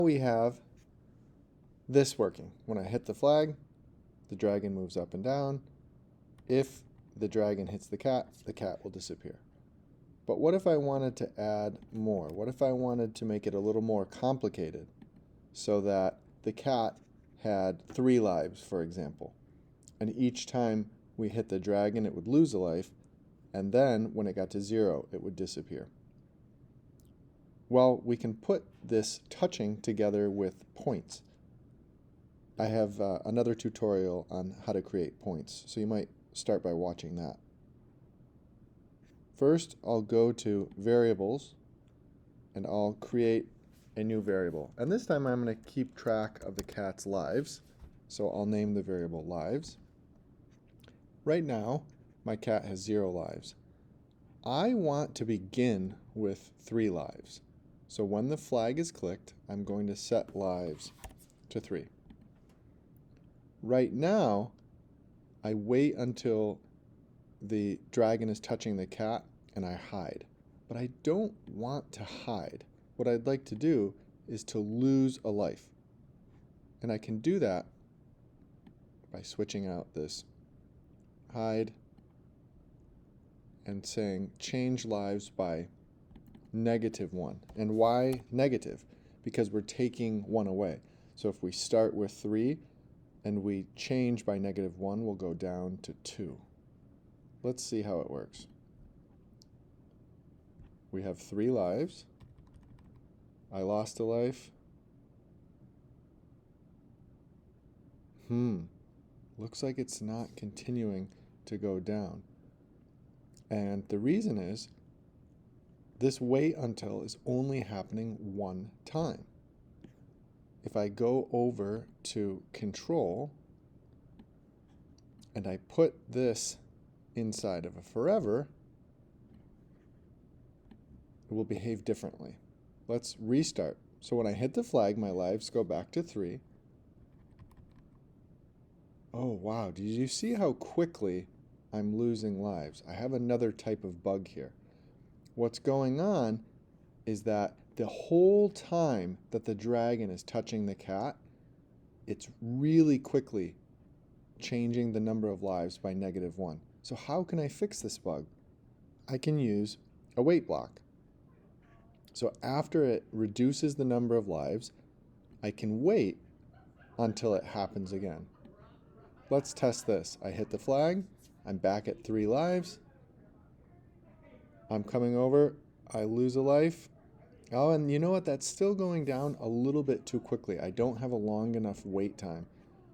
We have this working. When I hit the flag, the dragon moves up and down. If the dragon hits the cat will disappear. But what if I wanted to add more? What if I wanted to make it a little more complicated so that the cat had 3 lives, for example, and each time we hit the dragon it would lose a life, and then when it got to 0 it would disappear? Well, we can put this touching together with points. I have another tutorial on how to create points, so you might start by watching that. First, I'll go to variables and I'll create a new variable. And this time I'm going to keep track of the cat's lives, so I'll name the variable lives. Right now, my cat has 0 lives. I want to begin with 3 lives. So when the flag is clicked, I'm going to set lives to 3. Right now, I wait until the dragon is touching the cat and I hide. But I don't want to hide. What I'd like to do is to lose a life. And I can do that by switching out this hide and saying change lives by -1. And why negative? Because we're taking 1 away. So if we start with 3 and we change by -1, we'll go down to 2. Let's see how it works. We have 3 lives. I lost a life. Looks like it's not continuing to go down. And the reason is this wait until is only happening 1 time. If I go over to control and I put this inside of a forever, it will behave differently. Let's restart. So when I hit the flag, my lives go back to 3. Oh wow, did you see how quickly I'm losing lives? I have another type of bug here. What's going on is that the whole time that the dragon is touching the cat, it's really quickly changing the number of lives by -1. So how can I fix this bug? I can use a wait block. So after it reduces the number of lives, I can wait until it happens again. Let's test this. I hit the flag, I'm back at 3 lives. I'm coming over, I lose a life. Oh, and you know what? That's still going down a little bit too quickly. I don't have a long enough wait time.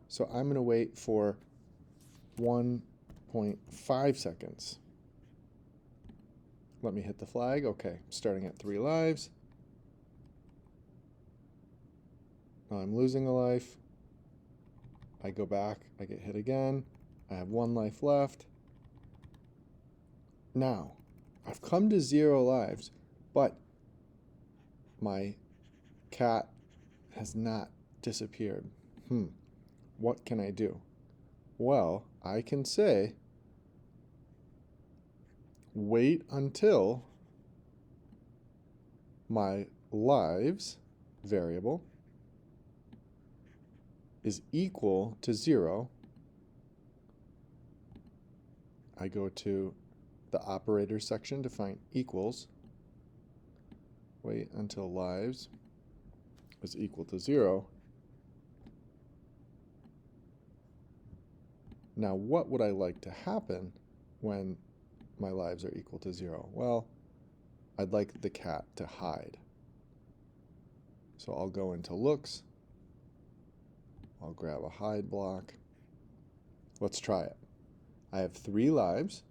So I'm going to wait for 1.5 seconds. Let me hit the flag. Okay, starting at 3 lives. Now I'm losing a life. I go back, I get hit again. I have 1 life left. Now, I've come to 0 lives, but my cat has not disappeared. What can I do? Well, I can say wait until my lives variable is equal to 0. I go to the operator section to find equals. Wait until lives is equal to 0. Now, what would I like to happen when my lives are equal to 0? Well, I'd like the cat to hide. So I'll go into looks. I'll grab a hide block. Let's try it. I have 3 lives.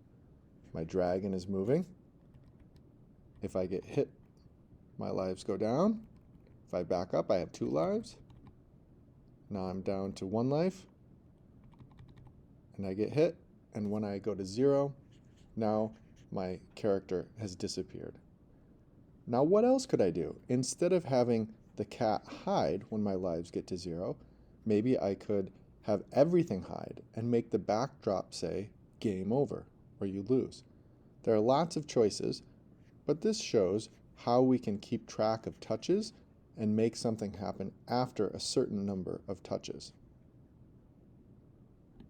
My dragon is moving. If I get hit, my lives go down. If I back up, I have 2 lives. Now I'm down to 1 life. And I get hit. And when I go to 0, now my character has disappeared. Now what else could I do? Instead of having the cat hide when my lives get to 0, maybe I could have everything hide and make the backdrop say game over, or you lose. There are lots of choices, but this shows how we can keep track of touches and make something happen after a certain number of touches.